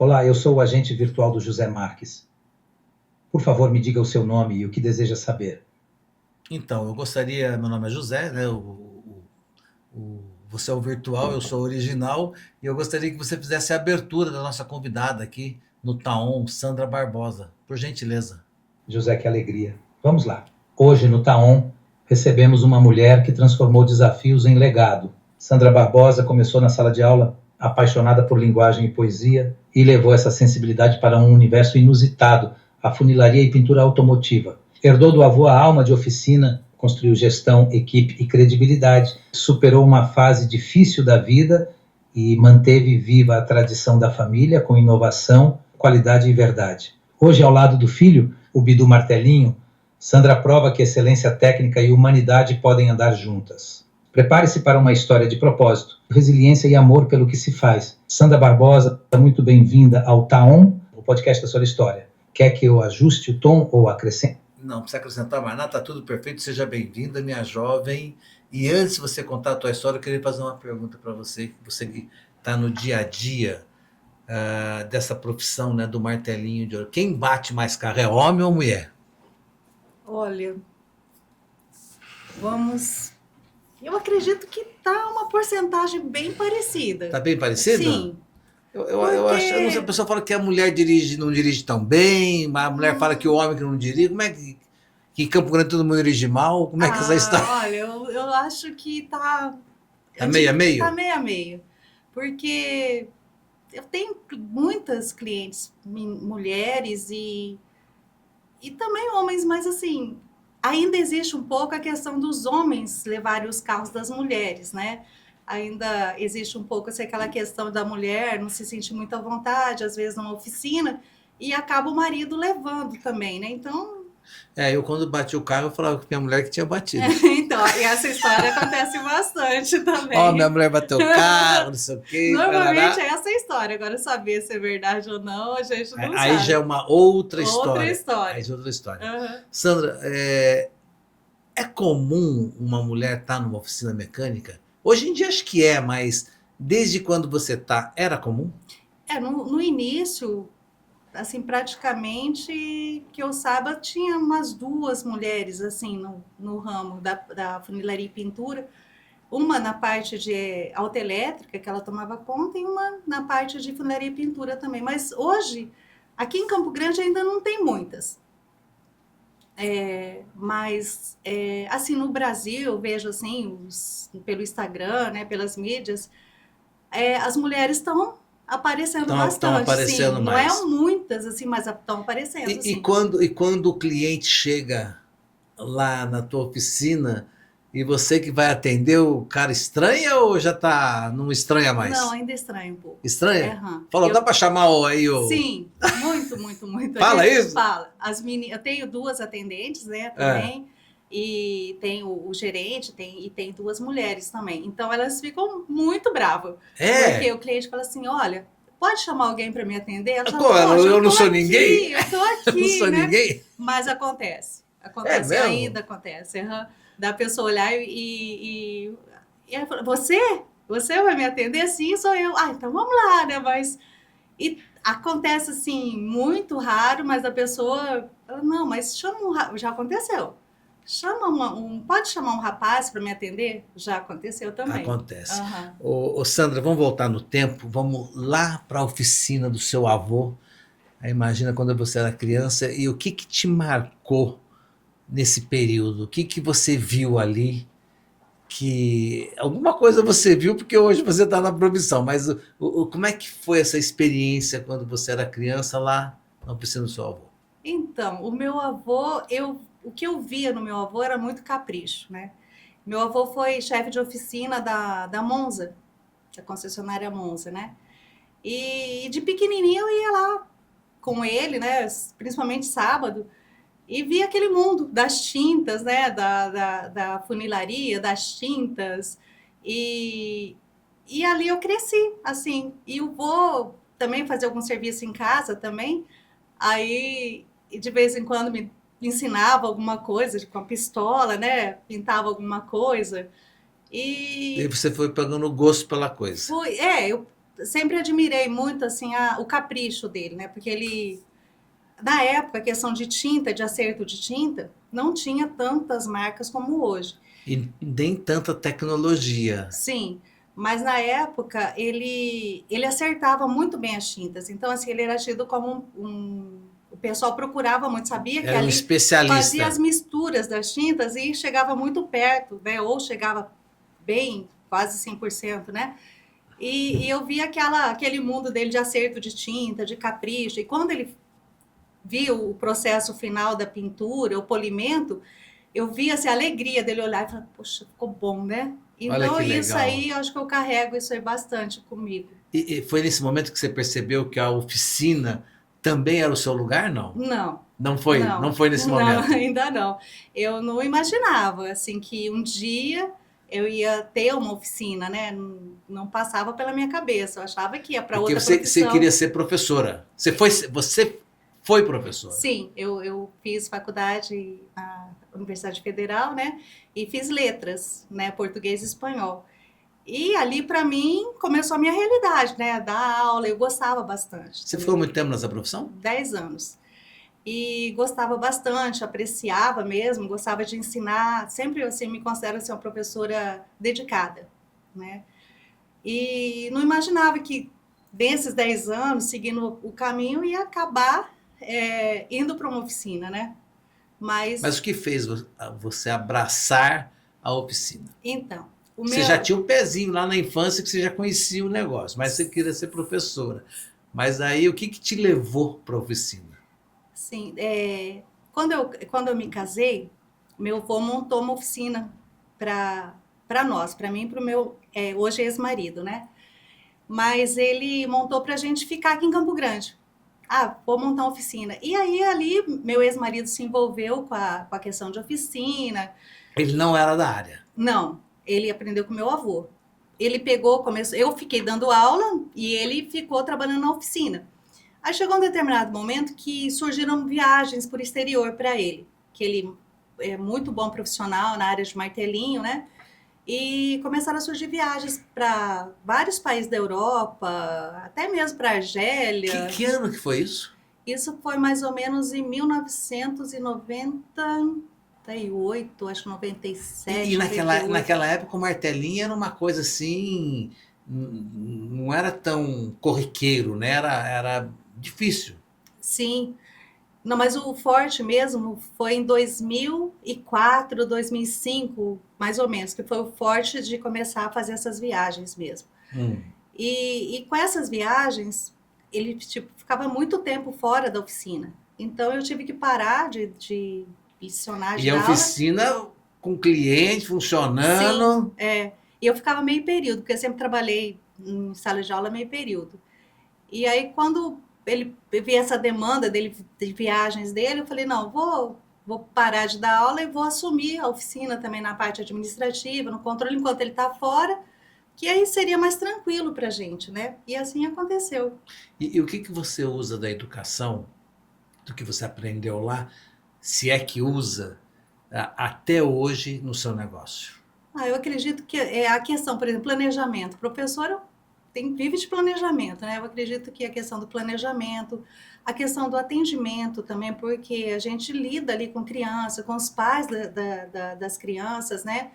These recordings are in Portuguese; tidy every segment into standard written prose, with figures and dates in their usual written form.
Olá, eu sou o agente virtual do José Marques. Por favor, me diga o seu nome e o que deseja saber. Então, eu gostaria, meu nome é José, né? Você é o virtual, eu sou o original, e eu gostaria que você fizesse a abertura da nossa convidada aqui no Taon, Sandra Barbosa, por gentileza. José, que alegria. Vamos lá. Hoje, no Taon, recebemos uma mulher que transformou desafios em legado. Sandra Barbosa começou na sala de aula apaixonada por linguagem e poesia e levou essa sensibilidade para um universo inusitado, a funilaria e pintura automotiva. Herdou do avô a alma de oficina, construiu gestão, equipe e credibilidade, superou uma fase difícil da vida e manteve viva a tradição da família com inovação, qualidade e verdade. Hoje, ao lado do filho, o Bidu Martelinho, Sandra prova que excelência técnica e humanidade podem andar juntas. Prepare-se para uma história de propósito, resiliência e amor pelo que se faz. Sandra Barbosa, muito bem-vinda ao Taon, o podcast da sua história. Quer que eu ajuste o tom ou acrescente? Não precisa acrescentar mais nada, está tudo perfeito. Seja bem-vinda, minha jovem. E antes de você contar a tua história, eu queria fazer uma pergunta para você, que está no dia a dia dessa profissão, né, do martelinho de ouro. Quem bate mais carro, é homem ou mulher? Olha, eu acredito que tá uma porcentagem bem parecida. Está bem parecido? Sim. Eu acho, eu não sei, a pessoa fala que a mulher não dirige tão bem, mas a mulher fala que o homem que não dirige. Como é que em Campo Grande todo mundo dirige mal? Como é que essa história? Olha, eu acho que tá... Tá meio a meio? Tá meio a meio. Porque eu tenho muitas clientes, mulheres e também homens, mas assim, ainda existe um pouco a questão dos homens levarem os carros das mulheres, né? Ainda existe um pouco aquela questão da mulher não se sentir muito à vontade, às vezes numa oficina, e acaba o marido levando também, né? Então... eu quando bati o carro, eu falava que minha mulher que tinha batido. Então, e essa história acontece bastante também. Minha mulher bateu o carro, não sei o quê. Normalmente é essa história. Agora, saber se é verdade ou não, a gente não sabe. Aí já é uma outra história. Outra história. Uhum. Sandra, é comum uma mulher estar numa oficina mecânica? Hoje em dia acho que mas desde quando você era comum? No início, assim, praticamente, que eu saiba, tinha umas 2 mulheres, assim, no ramo da funilaria e pintura. Uma na parte de autoelétrica, que ela tomava conta, e uma na parte de funilaria e pintura também. Mas hoje, aqui em Campo Grande ainda não tem muitas. Mas, assim, no Brasil, eu vejo, assim, pelo Instagram, né, pelas mídias, as mulheres estão aparecendo bastante. Estão aparecendo sim, mais. Não é muitas, assim, mas estão aparecendo, e quando o cliente chega lá na tua oficina e você que vai atender, o cara estranha ou já não estranha mais? Não, ainda estranha um pouco. Estranha? Falou, dá para chamar aí o... Sim, muito. Fala isso? Fala. Eu tenho 2 atendentes, né, também, e tem o gerente, e tem 2 mulheres também. Então, elas ficam muito bravas. Porque o cliente fala assim, olha, pode chamar alguém para me atender? Ela fala, eu não sou ninguém? Eu tô aqui, eu não sou né? ninguém? Mas acontece. Ainda acontece. Da pessoa olhar e ela fala, você vai me atender? Sim, sou eu. Então vamos lá, né? Mas acontece assim, muito raro, mas a pessoa fala, não, mas já aconteceu. Pode chamar um rapaz para me atender? Já aconteceu também. Acontece. Sandra, vamos voltar no tempo, vamos lá para a oficina do seu avô. Aí imagina quando você era criança e o que te marcou nesse período? O que você viu ali? Que alguma coisa você viu, porque hoje você está na profissão, mas como é que foi essa experiência quando você era criança lá na oficina do seu avô? Então, o meu avô, o que eu via no meu avô era muito capricho, né? Meu avô foi chefe de oficina da Monza, da concessionária Monza, né? E de pequenininho eu ia lá com ele, né? Principalmente sábado, e via aquele mundo das tintas, né? Da funilaria, das tintas. E ali eu cresci, assim. E eu vou também fazer algum serviço em casa também. Aí, de vez em quando, me ensinava alguma coisa com a pistola, né? Pintava alguma coisa. E você foi pegando gosto pela coisa. Eu sempre admirei muito assim o capricho dele, né? Porque ele, na época, a questão de tinta, de acerto de tinta, não tinha tantas marcas como hoje. E nem tanta tecnologia. Sim, mas na época ele acertava muito bem as tintas. Então, assim, ele era tido como o pessoal procurava muito, sabia que Era um ali fazia as especialista. misturas das tintas e chegava muito perto, né? Ou chegava bem, quase 100%, né? E eu vi aquele mundo dele de acerto de tinta, de capricho. E quando ele viu o processo final da pintura, o polimento, eu vi assim, a alegria dele olhar e falar, poxa, ficou bom, né? Olha Então, que isso legal. aí, eu acho que eu carrego isso aí bastante comigo. E foi nesse momento que você percebeu que a oficina também era o seu lugar, não? Não, Não não, foi nesse não, momento. ainda não. Eu não imaginava, assim, que um dia eu ia ter uma oficina, né? Não passava pela minha cabeça. Eu achava que ia para Porque outra você queria profissão. ser professora. Você foi professora. Sim, eu fiz faculdade na Universidade Federal, né? E fiz letras, né? Português e espanhol. E ali, para mim, começou a minha realidade, né? Dar aula, eu gostava bastante Você ficou também. muito tempo nessa profissão? 10 anos. E gostava bastante, apreciava mesmo, gostava de ensinar. Sempre, assim, me considero assim, uma professora dedicada, né? E não imaginava que desses 10 anos, seguindo o caminho, ia acabar indo para uma oficina, né? Mas Mas, o que fez você abraçar a oficina? então, o Você já meu, tinha um pezinho lá na infância que você já conhecia o negócio, mas você queria ser professora. Mas aí o que te levou para a oficina? assim, quando eu me casei, meu avô montou uma oficina para nós, para mim e para o meu, hoje ex-marido, né? Mas ele montou para a gente ficar aqui em Campo Grande. Ah, vou montar uma oficina. E aí, ali, meu ex-marido se envolveu com a questão de oficina. Ele não era da área. Não, ele aprendeu com meu avô. Ele pegou, começou, eu fiquei dando aula e ele ficou trabalhando na oficina. Aí chegou um determinado momento que surgiram viagens por exterior para ele, que ele é muito bom profissional na área de martelinho, né? E começaram a surgir viagens para vários países da Europa, até mesmo para a Argélia. Que ano que foi isso? Isso foi mais ou menos em 1998, acho E 97, naquela, 98. naquela época o martelinho era uma coisa assim, não era tão corriqueiro, né? Era difícil. Sim. Não, mas o forte mesmo foi em 2004, 2005, mais ou menos, que foi o forte de começar a fazer essas viagens mesmo. Hum. E com essas viagens, ele tipo, ficava muito tempo fora da oficina. Então eu tive que parar de licionar, de E a dar aula. oficina com cliente Sim, funcionando. e eu ficava meio período, porque eu sempre trabalhei em sala de aula meio período. E aí, quando ele vi essa demanda dele, de viagens dele, eu falei, não, vou parar de dar aula e vou assumir a oficina também na parte administrativa, no controle, enquanto ele está fora, que aí seria mais tranquilo para a gente, né? E assim aconteceu. E o que você usa da educação, do que você aprendeu lá, se é que usa, até hoje no seu negócio? Ah, eu acredito que é a questão, por exemplo, planejamento. O professor vive de planejamento, né? Eu acredito que a questão do planejamento, a questão do atendimento também, porque a gente lida ali com criança, com os pais das crianças, né?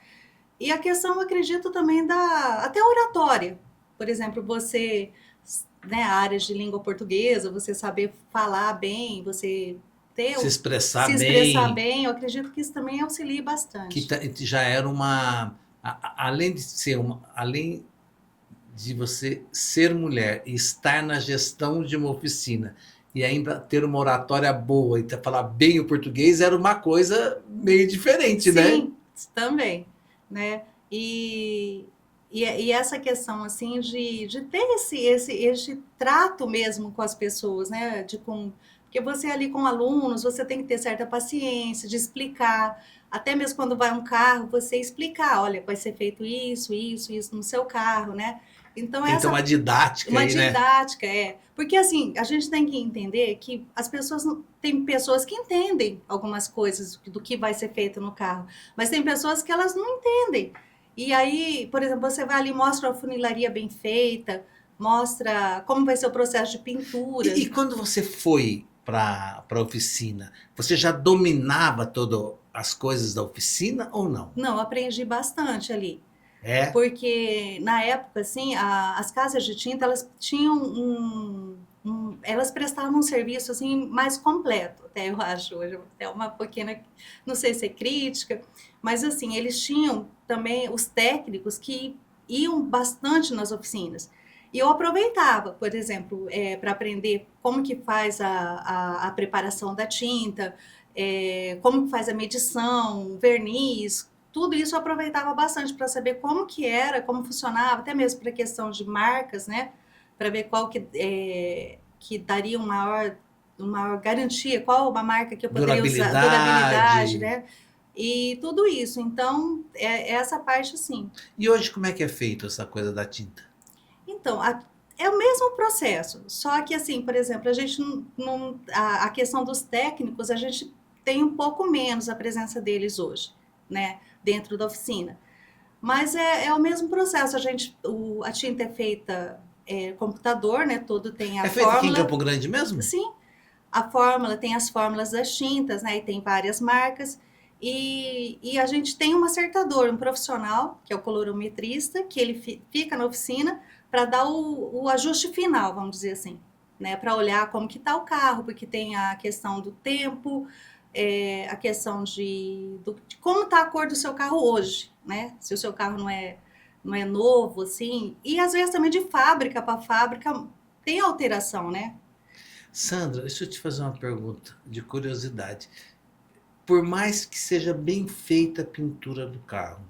E a questão, eu acredito também até oratória. Por exemplo, você, né, a área de língua portuguesa, você saber falar bem, você Se expressar se expressar bem, bem, eu acredito que isso também auxilia que bastante. já era além de ser além de você ser mulher e estar na gestão de uma oficina e ainda ter uma oratória boa e falar bem o português era uma coisa meio diferente, né? Sim, também, né? E essa questão assim de ter esse trato mesmo com as pessoas, né? Porque você ali com alunos, você tem que ter certa paciência de explicar, até mesmo quando vai um carro, você explicar, olha, vai ser feito isso, isso, isso no seu carro, né? Então Tem que ter uma didática uma aí, né? didática, porque assim, a gente tem que entender que as pessoas tem pessoas que entendem algumas coisas do que vai ser feito no carro, mas tem pessoas que elas não entendem. E aí, por exemplo, você vai ali e mostra a funilaria bem feita, mostra como vai ser o processo de pintura. E quando você foi para a oficina, você já dominava todas as coisas da oficina ou não? Não, eu aprendi bastante ali. É? Porque na época, assim, as casas de tinta, elas tinham elas prestavam um serviço assim mais completo, até eu acho hoje, é uma pequena, não sei se é crítica, mas assim, eles tinham também os técnicos que iam bastante nas oficinas. E eu aproveitava, por exemplo, para aprender como que faz a preparação da tinta, como que faz a medição, verniz, tudo isso eu aproveitava bastante para saber como que era, como funcionava, até mesmo para questão de marcas, né? Para ver qual que daria uma maior garantia, qual uma marca que eu poderia usar, durabilidade, né? E tudo isso. Então, essa parte, sim. E hoje como é que é feito essa coisa da tinta? Então, é o mesmo processo, só que assim, por exemplo, a gente a questão dos técnicos, a gente tem um pouco menos a presença deles hoje, né, dentro da oficina. Mas é o mesmo processo, a tinta é feita computador, né, tudo tem a É feito aqui em fórmula. Campo Grande mesmo? Sim, a fórmula tem as fórmulas das tintas, né, e tem várias marcas. E a gente tem um acertador, um profissional, que é o colorimetrista, que ele fica na oficina para dar o ajuste final, vamos dizer assim, né? Para olhar como que está o carro, porque tem a questão do tempo, a questão de como está a cor do seu carro hoje, né? Se o seu carro não é novo, assim. E às vezes também de fábrica para fábrica tem alteração, né? Sandra, deixa eu te fazer uma pergunta de curiosidade. Por mais que seja bem feita a pintura do carro,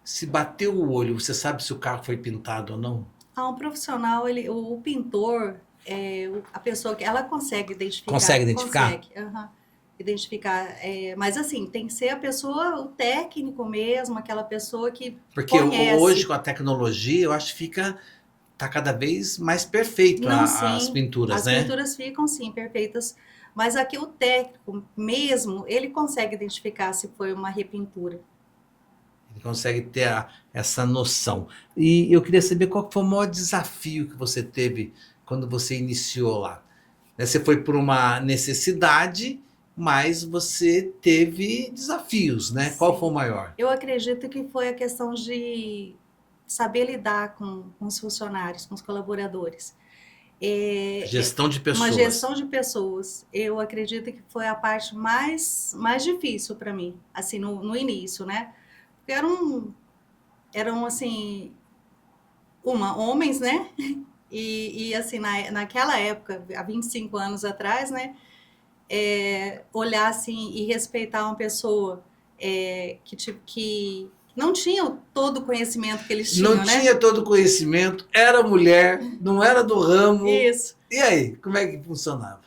se bateu o olho, você sabe se o carro foi pintado ou não? Um profissional, o pintor, a pessoa que ela consegue identificar. Consegue identificar? Consegue, identificar. Mas assim, tem que ser a pessoa, o técnico mesmo, aquela pessoa que Porque conhece. hoje com a tecnologia, eu acho que tá cada vez mais perfeito Não, as sim, pinturas, né? As pinturas ficam, sim, perfeitas. Mas aqui o técnico mesmo, ele consegue identificar se foi uma repintura. Ele consegue ter essa noção. E eu queria saber qual foi o maior desafio que você teve quando você iniciou lá. Né, você foi por uma necessidade, mas você teve desafios, né? Sim. Qual foi o maior? Eu acredito que foi a questão de saber lidar com os funcionários, com os colaboradores. Gestão de pessoas. Uma gestão de pessoas. Eu acredito que foi a parte mais difícil para mim, assim, no início, né? Porque eram assim, homens, né? E assim, naquela época, há 25 anos atrás, né? Olhar assim e respeitar uma pessoa que não tinha todo o conhecimento que eles tinham, Não né? tinha todo o conhecimento, era mulher, não era do ramo. Isso. E aí, como é que funcionava?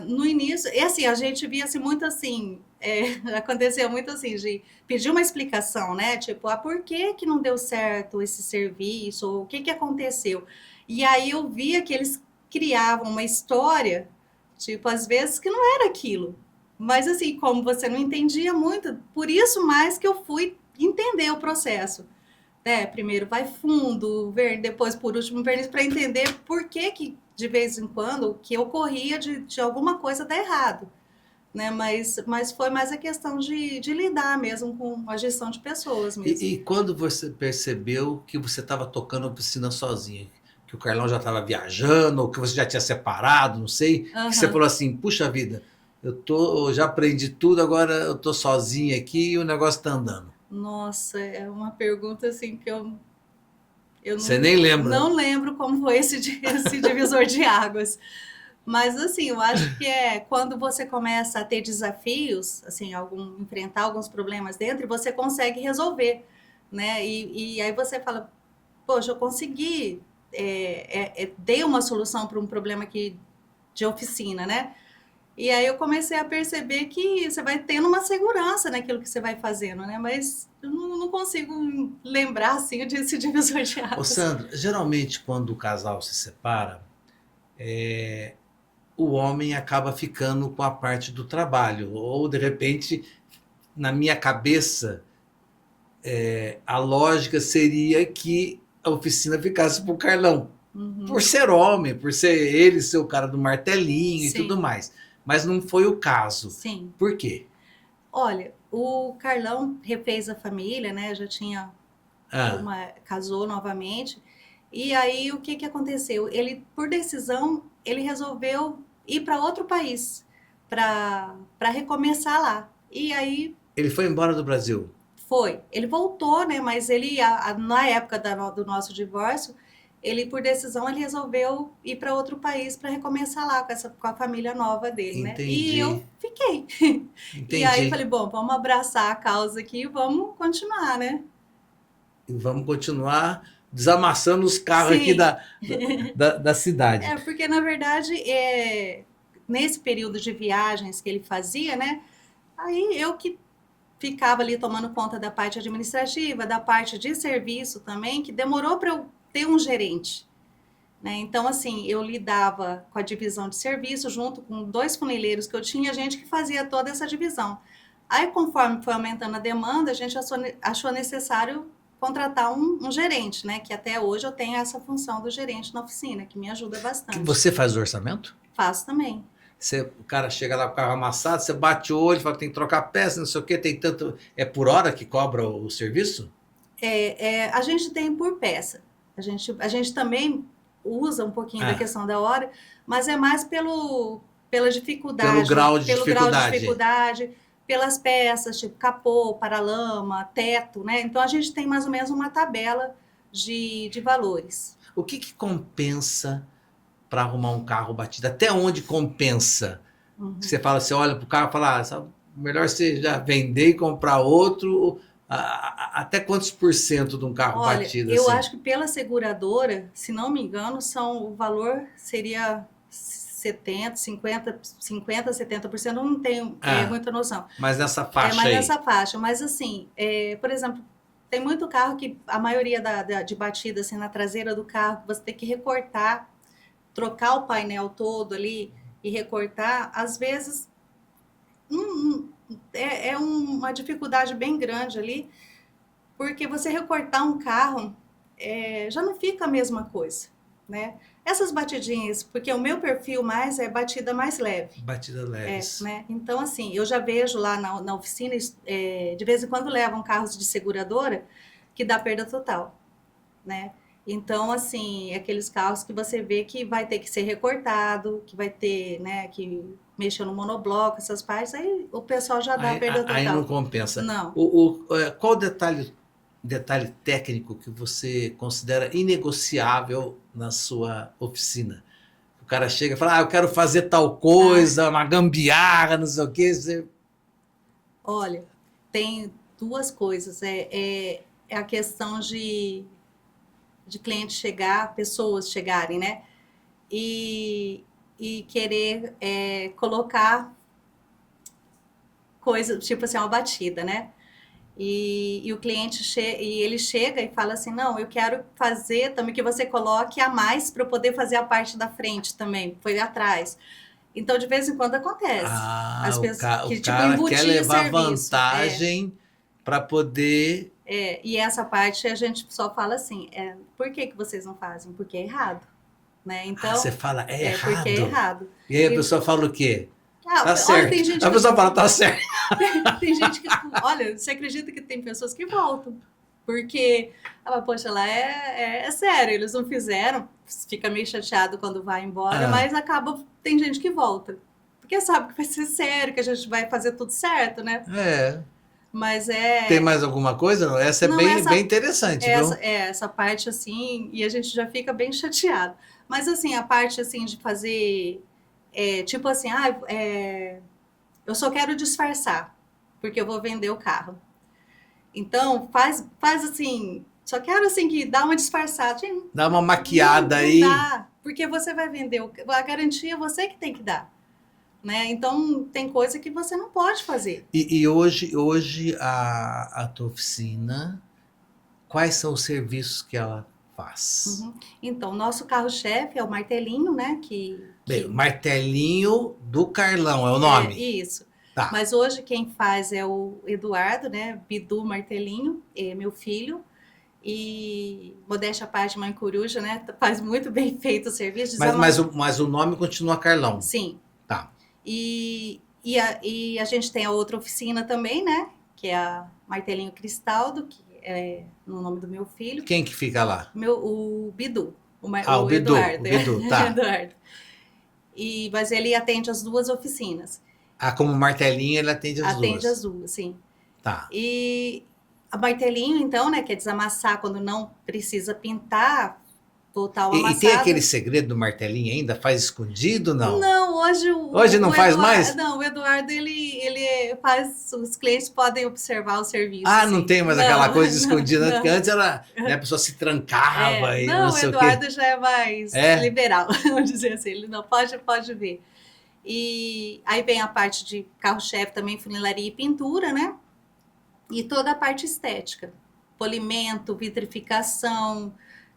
No início, e assim, a gente via assim, muito assim, aconteceu muito assim, de pedir uma explicação, né? Tipo, por que não deu certo esse serviço, ou o que aconteceu? E aí eu via que eles criavam uma história, tipo, às vezes que não era aquilo. Mas assim, como você não entendia muito, por isso mais que eu fui entender o processo. Primeiro vai fundo, depois por último verniz, para entender por que de vez em quando que ocorria de alguma coisa dar errado, né? Mas foi mais a questão de lidar mesmo com a gestão de pessoas mesmo. E quando você percebeu que você estava tocando a oficina sozinha? Que o Carlão já estava viajando, ou que você já tinha separado, não sei, que você falou assim, puxa vida, eu já aprendi tudo, agora eu tô sozinha aqui e o negócio tá andando. Nossa, é uma pergunta assim que eu Você nem lembra? Não lembro como foi esse divisor de águas. Mas assim, eu acho que quando você começa a ter desafios, assim, enfrentar alguns problemas dentro, e você consegue resolver, né? E aí você fala, poxa, eu consegui, dei uma solução para um problema de oficina, né? E aí eu comecei a perceber que você vai tendo uma segurança naquilo que você vai fazendo, né? Mas eu não consigo lembrar, assim, desse divisor de águas. Ô Sandra, geralmente quando o casal se separa, o homem acaba ficando com a parte do trabalho. Ou, de repente, na minha cabeça, a lógica seria que a oficina ficasse para o Carlão. Uhum. por ser homem, por ser ele ser o cara do martelinho e Sim. tudo mais. Mas não foi o caso. Sim. Por quê? Olha, o Carlão refez a família, né? Já tinha casou novamente. E aí o que aconteceu? Ele, por decisão, ele resolveu ir para outro país para recomeçar lá. E aí Ele foi embora do Brasil. foi. Ele voltou, né? Mas ele, na época do nosso divórcio, ele, por decisão, ele resolveu ir para outro país para recomeçar lá com a família nova dele, né? E eu Entendi. fiquei. E aí eu Entendi. falei, bom, vamos abraçar a causa aqui e vamos continuar, né? E vamos continuar desamassando os carros aqui Sim. da cidade. É, porque na verdade, nesse período de viagens que ele fazia, né? Aí eu que ficava ali tomando conta da parte administrativa, da parte de serviço também, que demorou para eu ter um gerente, né? Então, assim, eu lidava com a divisão de serviço junto com 2 funileiros que eu tinha, gente que fazia toda essa divisão. Aí, conforme foi aumentando a demanda, a gente achou necessário contratar um gerente, né? Que até hoje eu tenho essa função do gerente na oficina, que me ajuda bastante. Você faz o orçamento? Faço também. O cara chega lá com o carro amassado, você bate o olho, fala que tem que trocar peça, não sei o quê, tem tanto. É por hora que cobra o serviço? A gente tem por peça. A gente também usa um pouquinho da questão da hora, mas é mais pela dificuldade. Pelo grau de dificuldade, pelas peças, tipo capô, paralama, teto, né? Então a gente tem mais ou menos uma tabela de valores. O que compensa para arrumar um carro batido? Até onde compensa? Uhum. Você fala, você olha para o carro e fala, melhor você já vender e comprar outro. Até quantos por cento de um carro batido? Eu acho que pela seguradora, se não me engano, o valor seria 50%, 70%, eu não tenho muita noção. Mas nessa faixa aí. Nessa faixa. Mas assim, por exemplo, tem muito carro que a maioria de batida assim, na traseira do carro, você tem que recortar, trocar o painel todo ali e recortar, às vezes é uma dificuldade bem grande ali, porque você recortar um carro já não fica a mesma coisa, né? Essas batidinhas, porque o meu perfil mais é batida mais leve. Batida leve. Né? Então, assim, eu já vejo lá na oficina, de vez em quando levam carros de seguradora que dá perda total, né? Então, assim, aqueles carros que você vê que vai ter que ser recortado, que vai ter, né, que mexer no monobloco, essas partes, aí o pessoal já dá perda total. Aí não compensa. Não. Qual o detalhe técnico que você considera inegociável na sua oficina? O cara chega e fala, eu quero fazer tal coisa, uma gambiarra, não sei o quê. Olha, tem 2 coisas. É a questão de cliente chegar, pessoas chegarem, né? E querer colocar coisa, tipo assim, uma batida, né? E o cliente ele chega e fala assim, não, eu quero fazer também que você coloque a mais para eu poder fazer a parte da frente também, foi atrás. Então, de vez em quando acontece. As pessoas o cara quer levar vantagem para poder... e essa parte a gente só fala assim, por que vocês não fazem? Porque é errado. Né? Então, você fala, errado? Porque é errado. E aí a pessoa fala o quê? Tá certo. Tem gente a pessoa fala, tá certo. Tem gente que... Olha, você acredita que tem pessoas que voltam? Porque, poxa, lá é sério, eles não fizeram, fica meio chateado quando vai embora, mas tem gente que volta. Porque sabe que vai ser sério, que a gente vai fazer tudo certo, né? Mas Tem mais alguma coisa? Essa é bem interessante, viu? Essa parte, assim, e a gente já fica bem chateado. Mas, assim, a parte, assim, de fazer... tipo assim, eu só quero disfarçar, porque eu vou vender o carro. Então, faz assim, só quero assim que dá uma disfarçada. Dá uma maquiada aí. Não dá, porque você vai vender, a garantia é você que tem que dar. Né? Então, tem coisa que você não pode fazer. E hoje a tua oficina, quais são os serviços que ela faz? Uhum. Então, nosso carro-chefe é o martelinho, né? Bem, o martelinho do Carlão é o nome? Isso. Tá. Mas hoje quem faz é o Eduardo, né? Bidu Martelinho, é meu filho. E modéstia à parte, Mãe Coruja, né? Faz muito bem feito o serviço. Mas o nome continua Carlão. Sim. Tá. E a gente tem a outra oficina também, né? Que é a Martelinho Cristaldo, que é no nome do meu filho. Quem que fica lá? O Bidu. O Bidu, Eduardo. o Bidu, tá. Eduardo. Mas ele atende as duas oficinas. Como Martelinho, ele atende as duas. Atende as duas, sim. Tá. E a Martelinho, então, né? Que é desamassar quando não precisa pintar, voltar o amassado. E tem aquele segredo do Martelinho ainda? Faz escondido, não? Não, hoje não faz mais? Não, o Eduardo, ele faz, os clientes podem observar o serviço. Não tem mais aquela coisa escondida, porque antes era, né, a pessoa se trancava e não sei o quê. O Eduardo já é mais liberal, vamos dizer assim, ele não pode ver. E aí vem a parte de carro-chefe também, funilaria e pintura, né? E toda a parte estética, polimento, vitrificação,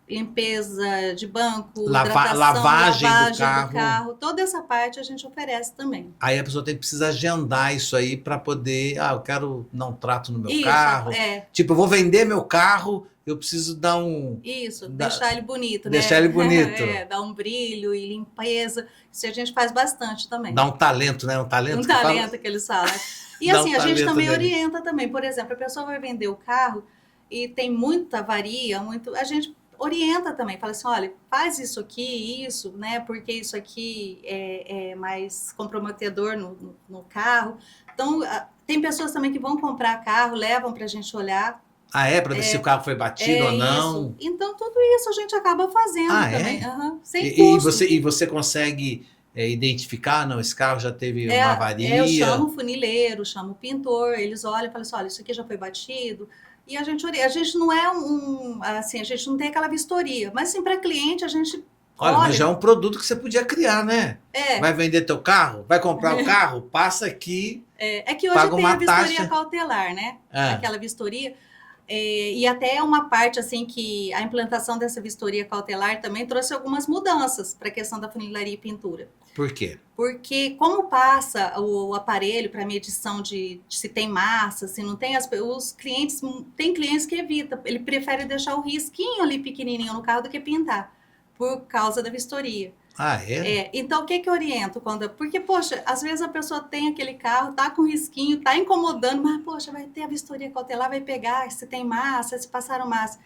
limpeza de banco, lavagem do carro, toda essa parte a gente oferece também. Aí a pessoa precisa agendar isso aí para poder, eu quero dar um trato no meu carro. Tipo, eu vou vender meu carro, eu preciso dar um... deixar ele bonito, deixar ele bonito. Dar um brilho e limpeza, isso a gente faz bastante também. Dá um talento, né? Um talento que eles falam. E assim, a gente também orienta também, por exemplo, a pessoa vai vender o carro e tem muita avaria, a gente orienta também, fala assim, olha, faz isso aqui, isso, né, porque isso aqui é mais comprometedor no carro. Então, tem pessoas também que vão comprar carro, levam pra gente olhar. Para ver se o carro foi batido ou não? Isso. Então, tudo isso a gente acaba fazendo também. Sem custo. E você consegue identificar, não, esse carro já teve uma avaria? Eu chamo o funileiro, chamo o pintor, eles olham e falam assim, olha, isso aqui já foi batido. E a gente não é assim, a gente não tem aquela vistoria, mas assim, para cliente a gente olha, mas já é um produto que você podia criar, né? Vai vender teu carro? Vai comprar o carro? Passa aqui, que hoje tem a vistoria cautelar, né? Aquela vistoria. E até uma parte assim que a implantação dessa vistoria cautelar também trouxe algumas mudanças para a questão da funilaria e pintura. Por quê? Porque como passa o aparelho para medição de se tem massa, se não tem, os clientes, tem clientes que evitam, ele prefere deixar o risquinho ali pequenininho no carro do que pintar, por causa da vistoria. Então, o que eu oriento? Porque, poxa, às vezes a pessoa tem aquele carro, tá com risquinho, tá incomodando, mas, poxa, vai ter a vistoria cautelar, vai pegar se tem massa, se passaram massa.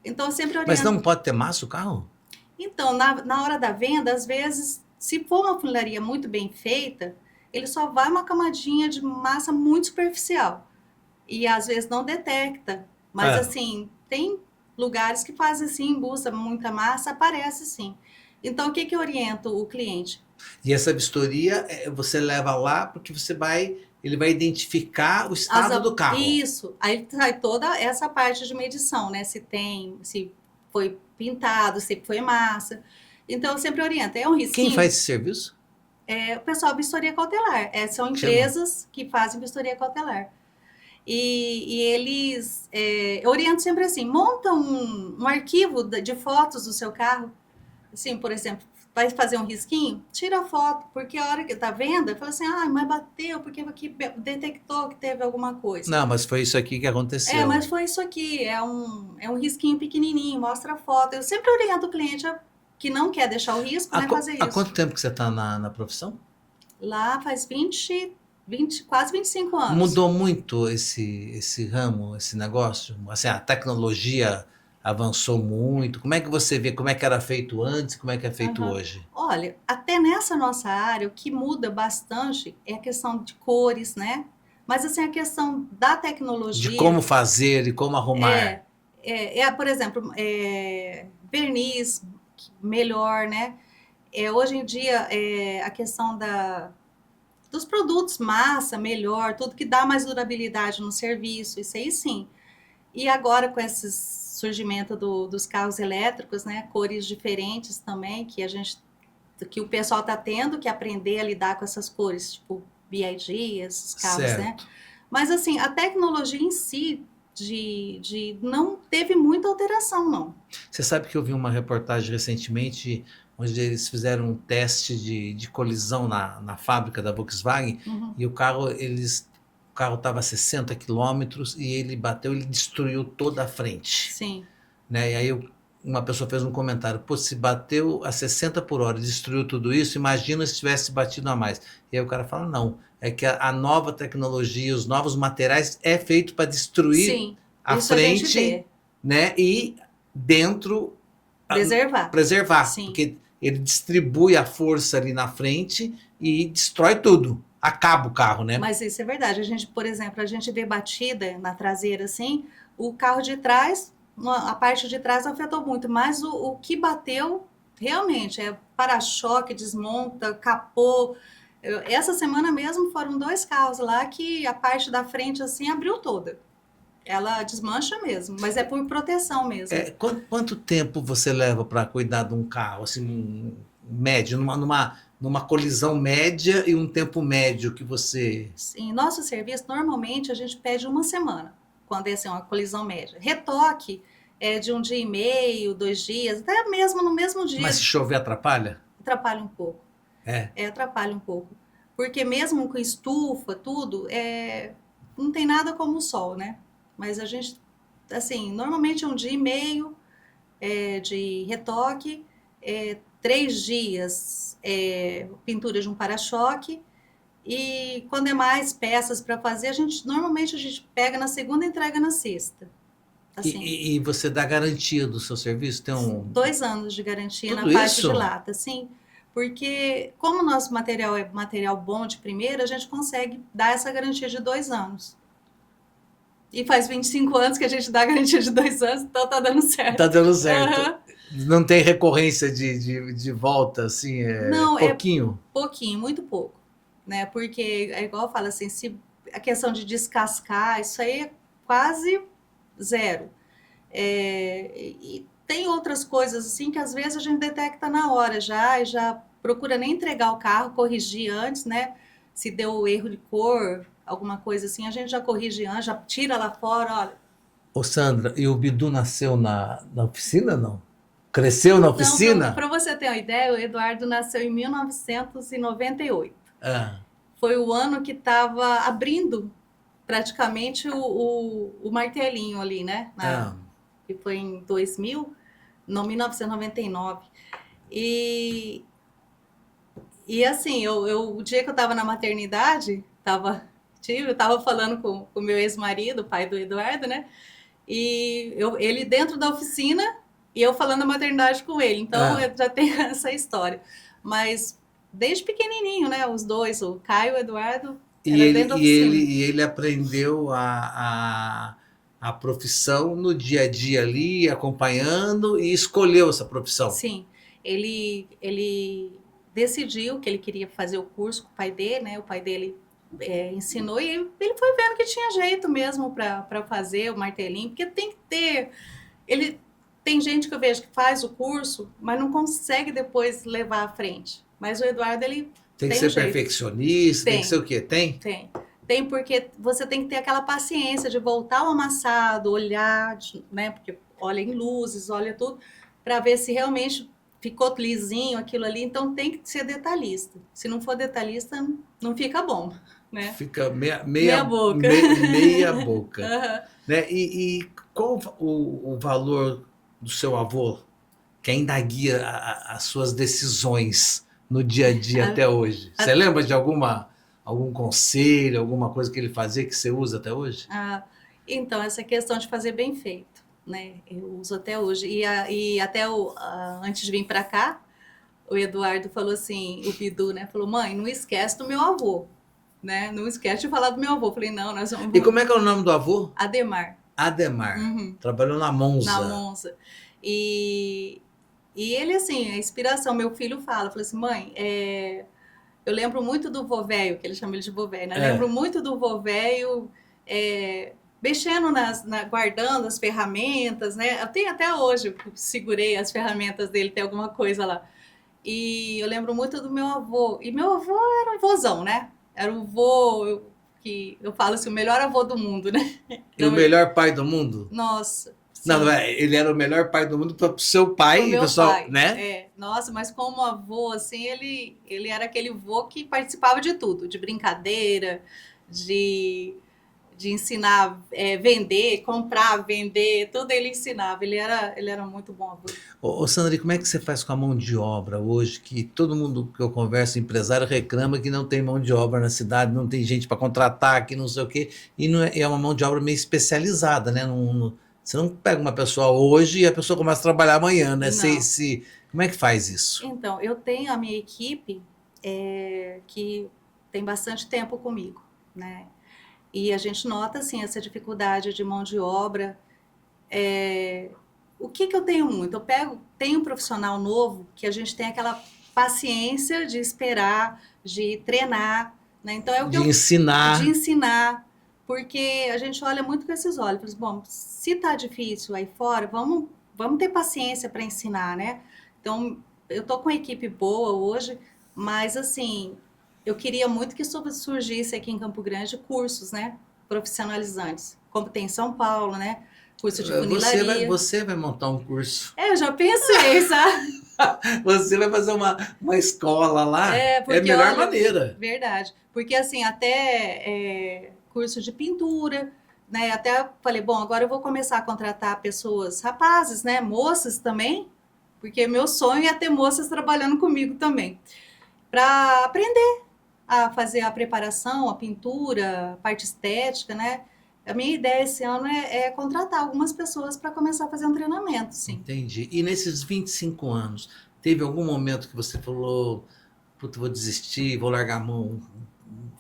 Então, eu sempre oriento. Mas não pode ter massa o carro? Então, na hora da venda, às vezes, se for uma funilaria muito bem feita, ele só vai uma camadinha de massa muito superficial. E, às vezes, não detecta. Mas, assim, tem lugares que fazem assim, busca muita massa, aparece sim. Então, o que eu oriento o cliente? E essa vistoria você leva lá porque ele vai identificar o estado do carro. Isso. Aí sai toda essa parte de medição, né? Se foi pintado, se foi massa. Então, eu sempre oriento. É um risquinho. Quem faz esse serviço? O pessoal vistoria cautelar. São empresas que fazem vistoria cautelar. E eles... eu oriento sempre assim, monta um arquivo de fotos do seu carro. Assim, por exemplo, vai fazer um risquinho, tira a foto, porque a hora que tá vendo, fala assim, mas bateu, porque aqui detectou que teve alguma coisa. Não, mas foi isso aqui que aconteceu. Mas foi isso aqui, é um risquinho pequenininho, mostra a foto. Eu sempre oriento o cliente que não quer deixar o risco, fazer isso. Há quanto tempo que você tá na profissão? Lá faz quase 25 anos. Mudou muito esse ramo, esse negócio? Assim, a tecnologia avançou muito. Como é que você vê como é que era feito antes e como é que é feito hoje? Olha, até nessa nossa área, o que muda bastante é a questão de cores, né? Mas assim, a questão da tecnologia... De como fazer e como arrumar. Por exemplo, verniz melhor, né? Hoje em dia, a questão dos produtos massa melhor, tudo que dá mais durabilidade no serviço, isso aí sim. E agora com esses surgimento dos carros elétricos, né, cores diferentes também, que o pessoal está tendo que aprender a lidar com essas cores, tipo BYD, esses carros, né? Mas assim, a tecnologia em si não teve muita alteração, não. Você sabe que eu vi uma reportagem recentemente onde eles fizeram um teste de colisão na fábrica da Volkswagen e o carro estava a 60 quilômetros e ele destruiu toda a frente. Sim. né? E aí uma pessoa fez um comentário, pô, se bateu a 60 por hora, destruiu tudo isso, imagina se tivesse batido a mais. E aí o cara fala, não, é que a nova tecnologia, os novos materiais é feito para destruir Sim, a isso a gente frente, vê. né? E dentro Preservar. preservar, Sim. porque ele distribui a força ali na frente e destrói tudo, acaba o carro, né? Mas isso é verdade. A gente, por exemplo, a gente vê batida na traseira assim, o carro de trás, a parte de trás afetou muito, mas o que bateu realmente é para-choque, desmonta, capô. Essa semana mesmo foram 2 carros lá que a parte da frente assim abriu toda. Ela desmancha mesmo, mas é por proteção mesmo. Quanto tempo você leva para cuidar de um carro, assim, médio, numa colisão média e um tempo médio que você... Em nosso serviço, normalmente a gente pede 1 semana, quando é assim, uma colisão média. Retoque é de 1 dia e meio, 2 dias, até mesmo no mesmo Mas se dia, chover atrapalha? atrapalha um pouco. É. Atrapalha um pouco. Porque mesmo com estufa, tudo, não tem nada como o sol, né? Mas a gente, assim, normalmente 1 dia e meio de retoque, 3 dias pintura de um para-choque. E quando é mais peças para fazer, normalmente a gente pega na segunda e entrega na sexta. Assim, E você dá garantia do seu serviço? Tem 2 anos de garantia na tudo parte de isso? lata, sim. Porque como o nosso material é material bom de primeira, a gente consegue dar essa garantia de 2 anos. E faz 25 anos que a gente dá a garantia de 2 anos, então tá dando certo. Tá dando certo. Uhum. Não tem recorrência de volta, assim, Não, pouquinho? pouquinho, muito pouco. Né? Porque é igual eu falo assim, se a questão de descascar, isso aí é quase zero. E tem outras coisas assim que às vezes a gente detecta na hora já, e já procura nem entregar o carro, corrigir antes, né? Se deu erro de cor, alguma coisa assim, a gente já corrige antes, já tira lá fora, olha. Ô Sandra, e o Bidu nasceu na oficina, não? Cresceu na Então, oficina? para você ter uma ideia, o Eduardo nasceu em 1998. Ah, Foi o ano que estava abrindo praticamente o martelinho ali, né? ah. Que foi em 2000, não, 1999. E assim, o dia que eu estava na maternidade, eu estava falando com o meu ex-marido, o pai do Eduardo, né? E ele dentro da oficina e eu falando da maternidade com ele. Então, eu já tenho essa história. Mas desde pequenininho, né? Os dois, o Caio e o Eduardo, E era ele, dentro da oficina. e ele aprendeu a profissão no dia a dia ali, acompanhando, e escolheu essa profissão. Sim, ele decidiu que ele queria fazer o curso com o pai dele, né? O pai dele ensinou e ele foi vendo que tinha jeito mesmo para fazer o martelinho, porque tem que ter. Ele tem gente que eu vejo que faz o curso, mas não consegue depois levar à frente. Mas o Eduardo ele Tem que tem um ser jeito. perfeccionista, tem que ser Tem, o quê? Tem? tem porque você tem que ter aquela paciência de voltar ao amassado, olhar, né? Porque olha em luzes, olha tudo, para ver se realmente ficou lisinho aquilo ali. Então tem que ser detalhista. Se não for detalhista, não fica bom, né? Fica Meia boca. meia boca. Uhum. Né? E qual o valor do seu avô, que ainda guia as suas decisões no dia a dia até hoje? Você lembra de algum conselho, alguma coisa que ele fazia que você usa até hoje? Então, essa questão de fazer bem feito, né? Eu uso até hoje. E até antes de vir para cá, o Eduardo falou assim, o Bidu, né? Falou, mãe, não esquece do meu avô, né? Não esquece de falar do meu avô. Eu falei, não, nós vamos... E como é que é o nome do avô? Ademar. Ademar. Uhum. Trabalhou na Monza. Na Monza. E ele, assim, a inspiração, meu filho fala assim, mãe, eu lembro muito do vô velho, que ele chama ele de vô velho, né? Lembro muito do vô velho mexendo guardando as ferramentas, né? Eu tenho até hoje, eu segurei as ferramentas dele, tem alguma coisa lá. E eu lembro muito do meu avô. E meu avô era um vozão, né? Era um vô que eu falo assim, o melhor avô do mundo, né? E o melhor pai do mundo? Nossa. Não, ele era o melhor pai do mundo para o seu pai, pro meu pessoal, pai, né? Nossa, mas como avô, assim, ele era aquele vô que participava de tudo, de brincadeira, de de ensinar, vender, comprar, vender, tudo ele ensinava. Ele era muito bom avô. Ô, Sandra, e como é que você faz com a mão de obra hoje? Que todo mundo que eu converso, empresário, reclama que não tem mão de obra na cidade, não tem gente para contratar, que não sei o quê. E não é uma mão de obra meio especializada, né? Você não pega uma pessoa hoje e a pessoa começa a trabalhar amanhã, né? Não. Como é que faz isso? Então, eu tenho a minha equipe que tem bastante tempo comigo, né? E a gente nota, assim, essa dificuldade de mão de obra. O que eu tenho muito? Tenho um profissional novo que a gente tem aquela paciência de esperar, de treinar, né? Então é o que De ensinar. de ensinar, porque a gente olha muito com esses olhos, fala assim, bom, se tá difícil aí fora, vamos ter paciência para ensinar, né? Então eu tô com uma equipe boa hoje, mas assim, eu queria muito que surgisse aqui em Campo Grande cursos, né? Profissionalizantes, como tem em São Paulo, né? Curso de funilaria. Você vai montar um curso. Eu já pensei, sabe? Você vai fazer uma escola lá. Porque, a melhor olha, maneira. Verdade. Porque, assim, até curso de pintura, né? Até falei, bom, agora eu vou começar a contratar pessoas, rapazes, né? Moças também, porque meu sonho é ter moças trabalhando comigo também, para aprender a fazer a preparação, a pintura, a parte estética, né? A minha ideia esse ano é contratar algumas pessoas para começar a fazer um treinamento, sim. Entendi. E nesses 25 anos, teve algum momento que você falou, puta, vou desistir, vou largar a mão,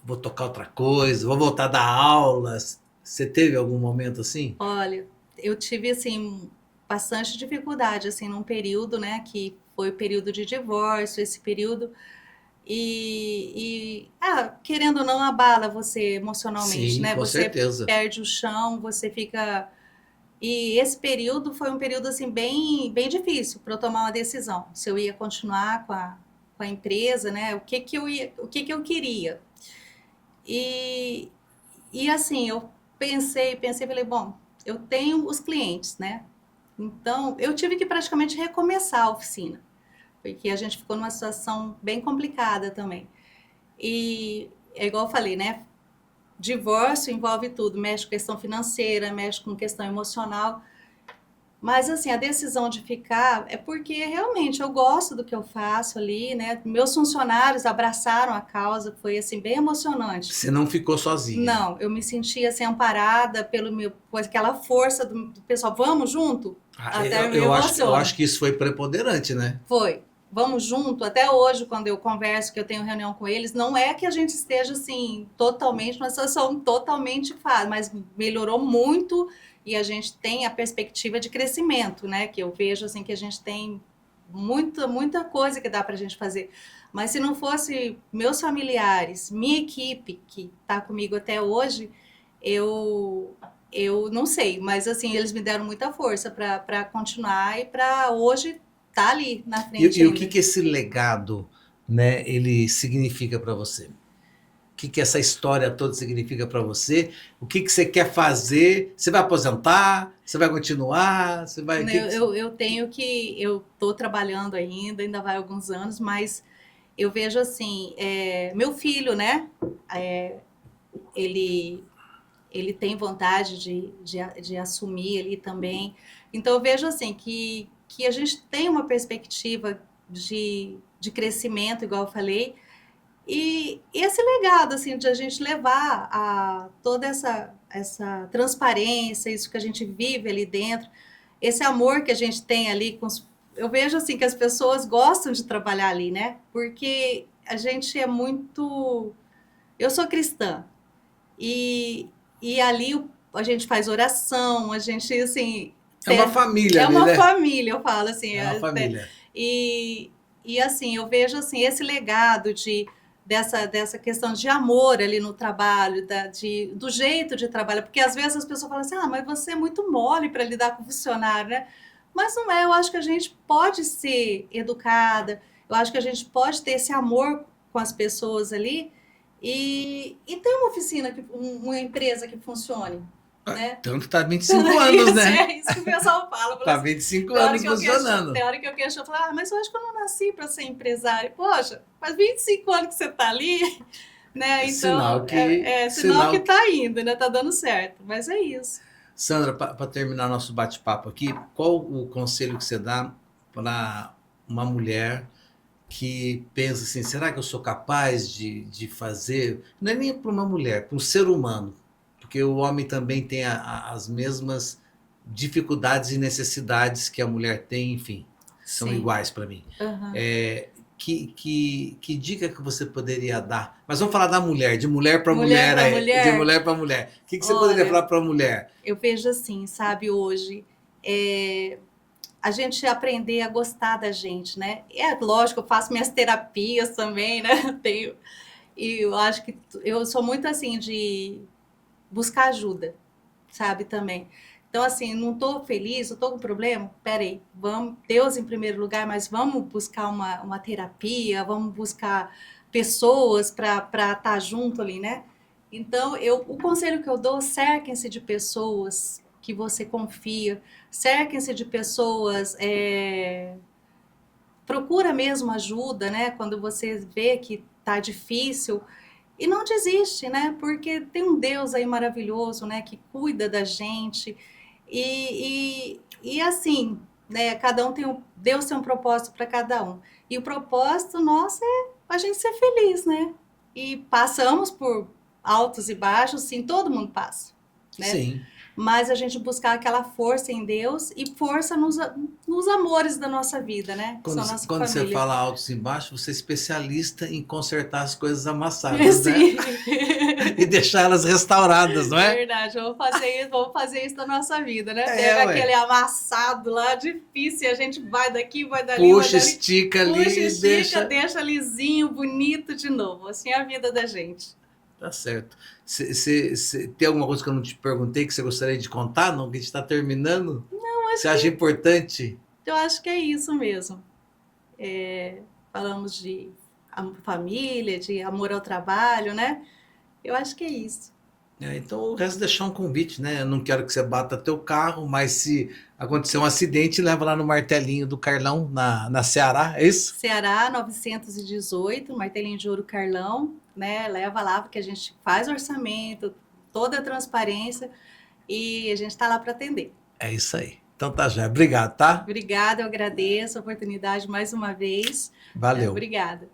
vou tocar outra coisa, vou voltar a dar aulas? Você teve algum momento assim? Olha, eu tive, assim, bastante dificuldade, assim, num período, né, que foi o período de divórcio, esse período, querendo ou não, abala você emocionalmente, Sim, né? com Você certeza. perde o chão, você fica. E esse período foi um período assim bem, bem difícil para eu tomar uma decisão. Se eu ia continuar com a empresa, né? O que eu queria. E, e assim, eu pensei, falei, bom, eu tenho os clientes, né? Então, eu tive que praticamente recomeçar a oficina, porque a gente ficou numa situação bem complicada também. E é igual eu falei, né? Divórcio envolve tudo, mexe com questão financeira, mexe com questão emocional. Mas assim, a decisão de ficar é porque realmente eu gosto do que eu faço ali, né? Meus funcionários abraçaram a causa, foi assim bem emocionante. Você não ficou sozinha? Não, eu me senti assim amparada por aquela força do pessoal. Vamos junto? Até me eu emociona. acho que isso foi preponderante, né? Foi. Vamos junto. Até hoje, quando eu converso, que eu tenho reunião com eles, não é que a gente esteja assim totalmente numa situação totalmente fácil, mas melhorou muito e a gente tem a perspectiva de crescimento, né? Que eu vejo assim que a gente tem muita coisa que dá para a gente fazer. Mas se não fosse meus familiares, minha equipe que está comigo até hoje, eu não sei, mas assim eles me deram muita força para continuar e para hoje tá ali na frente E o ainda. que esse legado, né, ele significa para você? O que essa história toda significa para você? O que você quer fazer? Você vai aposentar? Você vai continuar? Você vai... Eu tô trabalhando ainda vai alguns anos, mas eu vejo assim, meu filho, né, ele tem vontade de assumir ali também. Então eu vejo assim que a gente tem uma perspectiva de crescimento, igual eu falei, e esse legado assim de a gente levar a toda essa transparência, isso que a gente vive ali dentro, esse amor que a gente tem ali eu vejo assim que as pessoas gostam de trabalhar ali, né? Porque a gente é muito. Eu sou cristã e ali a gente faz oração, a gente assim. É uma família, é uma né? família, eu falo assim. É uma família. E assim, eu vejo assim, esse legado dessa questão de amor ali no trabalho, do jeito de trabalhar, porque às vezes as pessoas falam assim, mas você é muito mole para lidar com funcionário, né? Mas não é, eu acho que a gente pode ser educada, eu acho que a gente pode ter esse amor com as pessoas ali e ter uma oficina, uma empresa que funcione. Né? Tanto tá 25 anos, né? É isso que o pessoal fala. Tá 25 anos funcionando. Tem hora que eu queixo, eu falo, mas eu acho que eu não nasci para ser empresário. Poxa, faz 25 anos que você tá ali, né? Então, Sinal que, sinal que sinal. tá indo, né? Tá dando certo. Mas é isso. Sandra, para terminar nosso bate-papo aqui, qual o conselho que você dá para uma mulher que pensa assim, será que eu sou capaz de fazer? Não é nem para uma mulher, para um ser humano, porque o homem também tem as mesmas dificuldades e necessidades que a mulher tem, enfim, são Sim. iguais para mim. Aham. Que dica que você poderia dar? Mas vamos falar da mulher, de mulher para Mulher mulher, para de mulher, mulher para mulher. O que você poderia olha, falar para a mulher? eu vejo assim, sabe, hoje, é, a gente aprender a gostar da gente, né? É lógico, eu faço minhas terapias também, né? Tenho, e eu acho que eu sou muito assim de buscar ajuda, sabe, também. Então, assim, não estou feliz, eu estou com problema? Peraí, vamos, Deus em primeiro lugar, mas vamos buscar uma terapia, vamos buscar pessoas para estar junto ali, né? Então, o conselho que eu dou, cerquem-se de pessoas que você confia, cerquem-se de pessoas, procura mesmo ajuda, né? Quando você vê que tá difícil, e não desiste, né? Porque tem um Deus aí maravilhoso, né? Que cuida da gente. E assim, né? Cada um tem Deus tem um propósito para cada um. E o propósito nosso é a gente ser feliz, né? E passamos por altos e baixos, sim, todo mundo passa, né? Sim. Mas a gente buscar aquela força em Deus e força nos amores da nossa vida, né? Que Quando, são a nossa quando você família. fala altos e baixos, você é especialista em consertar as coisas amassadas, né? Sim. E deixar elas restauradas, não é? Verdade, vamos fazer isso na nossa vida, né? É, Pega aquele ué. amassado lá, difícil, e a gente vai daqui, vai dali, vai Puxa, dali, estica puxa, ali e estica, deixa. deixa lisinho, bonito de novo. Assim é a vida da gente. Tá certo. Tem alguma coisa que eu não te perguntei que você gostaria de contar? Não, que a gente está terminando? Eu Você acho acha que, importante? eu acho que é isso mesmo. Falamos de família, de amor ao trabalho, né? Eu acho que é isso. É, então o resto é deixar um convite, né? Eu não quero que você bata teu carro, mas se acontecer um acidente, leva lá no martelinho do Carlão, na Ceará, é isso? Ceará 918, Martelinho de Ouro Carlão, né? Leva lá porque a gente faz orçamento, toda a transparência e a gente está lá para atender. É isso aí. Então tá, já. Obrigado, tá? Obrigada, eu agradeço a oportunidade mais uma vez. Valeu. Obrigada.